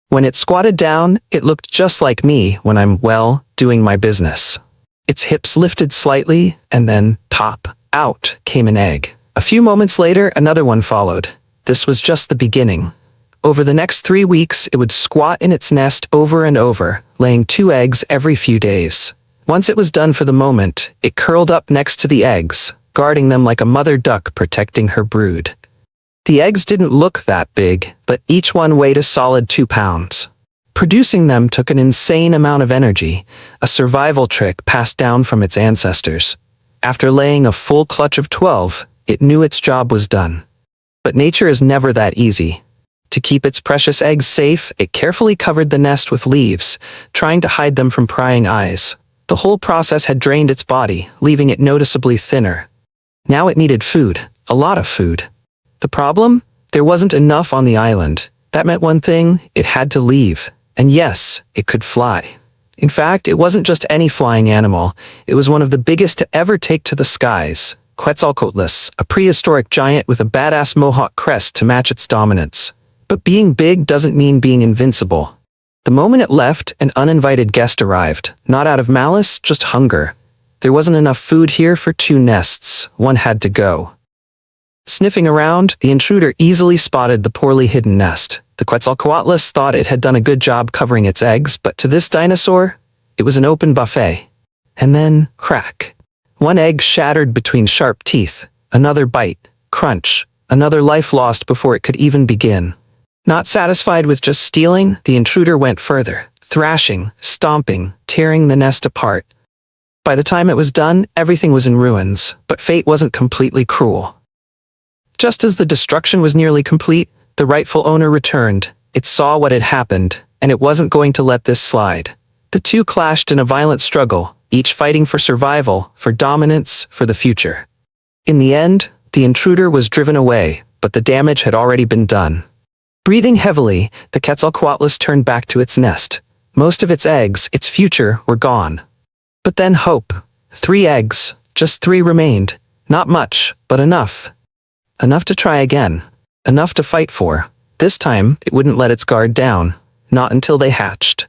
When it squatted down, it looked just like me when I'm, well, doing my business. Its hips lifted slightly, and then, pop, out came an egg. A few moments later, another one followed. This was just the beginning. Over the next 3 weeks, it would squat in its nest over and over, laying 2 eggs every few days. Once it was done for the moment, it curled up next to the eggs, guarding them like a mother duck protecting her brood. The eggs didn't look that big, but each one weighed a solid 2 pounds. Producing them took an insane amount of energy, a survival trick passed down from its ancestors. After laying a full clutch of 12, it knew its job was done. But nature is never that easy. To keep its precious eggs safe, it carefully covered the nest with leaves, trying to hide them from prying eyes. The whole process had drained its body, leaving it noticeably thinner. Now it needed food, a lot of food. The problem? There wasn't enough on the island. That meant one thing, it had to leave. And yes, it could fly. In fact, it wasn't just any flying animal, it was one of the biggest to ever take to the skies. Quetzalcoatlus, a prehistoric giant with a badass mohawk crest to match its dominance. But being big doesn't mean being invincible. The moment it left, an uninvited guest arrived, not out of malice, just hunger. There wasn't enough food here for 2 nests, one had to go. Sniffing around, the intruder easily spotted the poorly hidden nest. The Quetzalcoatlus thought it had done a good job covering its eggs, but to this dinosaur, it was an open buffet. And then, crack. One egg shattered between sharp teeth, another bite, crunch, another life lost before it could even begin. Not satisfied with just stealing, the intruder went further, thrashing, stomping, tearing the nest apart. By the time it was done, everything was in ruins, but fate wasn't completely cruel. Just as the destruction was nearly complete, the rightful owner returned. It saw what had happened, and it wasn't going to let this slide. The two clashed in a violent struggle, each fighting for survival, for dominance, for the future. In the end, the intruder was driven away, but the damage had already been done. Breathing heavily, the Quetzalcoatlus turned back to its nest. Most of its eggs, its future, were gone. But then hope. 3 eggs, just 3 remained. Not much, but enough. Enough to try again. Enough to fight for. This time, it wouldn't let its guard down. Not until they hatched.